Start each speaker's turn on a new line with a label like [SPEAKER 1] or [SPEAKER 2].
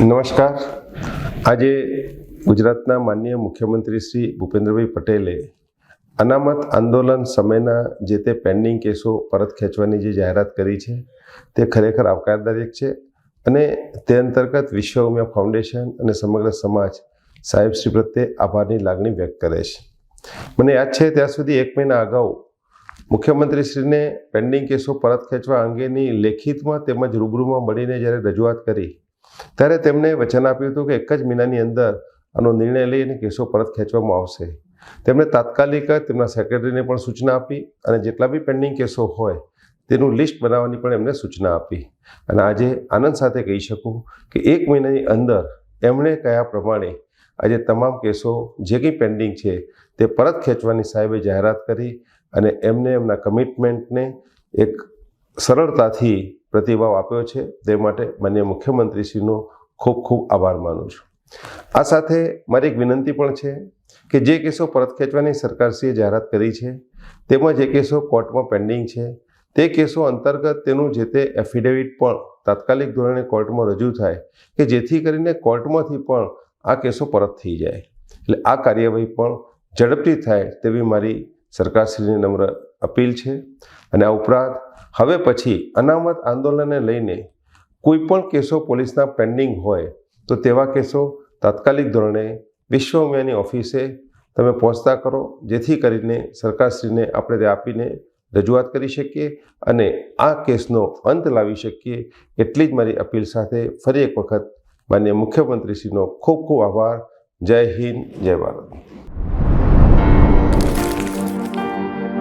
[SPEAKER 1] નમસ્કાર. આજે ગુજરાતના માનનીય મુખ્યમંત્રી શ્રી ભૂપેન્દ્રભાઈ પટેલે અનામત આંદોલન સમયના જે તે પેન્ડિંગ કેસો પરત ખેંચવાની જે જાહેરાત કરી છે તે ખરેખર આવકારદાયક છે અને તે અંતર્ગત વિશ્વ ઉમિયા ફાઉન્ડેશન અને સમગ્ર સમાજ સાહેબ શ્રી પ્રત્યે આભારની લાગણી વ્યક્ત કરે છે. મને યાદ છે ત્યાં સુધી 1 મહિના અગાઉ મુખ્યમંત્રીશ્રીને પેન્ડિંગ કેસો પરત ખેંચવા અંગેની લેખિતમાં તેમજ રૂબરૂમાં મળીને જ્યારે રજૂઆત કરી ત્યારે તેમણે વચન આપ્યું હતું કે 1 જ મહિનાની અંદર આનો નિર્ણય લઈને કેસો પરત ખેંચવામાં આવશે. તેમણે તાત્કાલિક તેમના સેક્રેટરીને પણ સૂચના આપી અને જેટલા બી પેન્ડિંગ કેસો હોય તેનું લિસ્ટ બનાવવાની પણ એમને સૂચના આપી. અને આજે આનંદ સાથે કહી શકું કે 1 મહિનાની અંદર એમણે કયા પ્રમાણે આજે તમામ કેસો જે કંઈ પેન્ડિંગ છે તે પરત ખેંચવાની સાહેબે જાહેરાત કરી અને એમને એમના કમિટમેન્ટને એક સરળતાથી પ્રતિભાવ આપ્યો છે. તે માટે માનનીય મુખ્યમંત્રીશ્રીનો ખૂબ ખૂબ આભાર માનું છું. આ સાથે મારી એક વિનંતી પણ છે કે જે કેસો પરત ખેંચવાની સરકારશ્રીએ જાહેરાત કરી છે તેમાં જે કેસો કોર્ટમાં પેન્ડિંગ છે તે કેસો અંતર્ગત તેનું જે તે એફિડેવિટ પણ તાત્કાલિક ધોરણે કોર્ટમાં રજૂ થાય કે જેથી કરીને કોર્ટમાંથી પણ આ કેસો પરત થઈ જાય. એટલે આ કાર્યવાહી પણ ઝડપથી થાય તેવી મારી સરકારશ્રીની નમ્ર અપીલ છે. અને આ ઉપરાંત હવે પછી અનામત આંદોલનને લઈને કોઈ પણ કેસો પોલીસના પેન્ડિંગ હોય તો તેવા કેસો તાત્કાલિક ધોરણે વિશ્વ ઉમિયાની ઓફિસે તમે પહોંચતા કરો જેથી કરીને સરકારશ્રીને આપણે તે આપીને રજૂઆત કરી શકીએ અને આ કેસનો અંત લાવી શકીએ. એટલી જ મારી અપીલ સાથે ફરી એક વખત માનનીય મુખ્યમંત્રીશ્રીનો ખૂબ ખૂબ આભાર. જય હિન્દ, જય ભારત.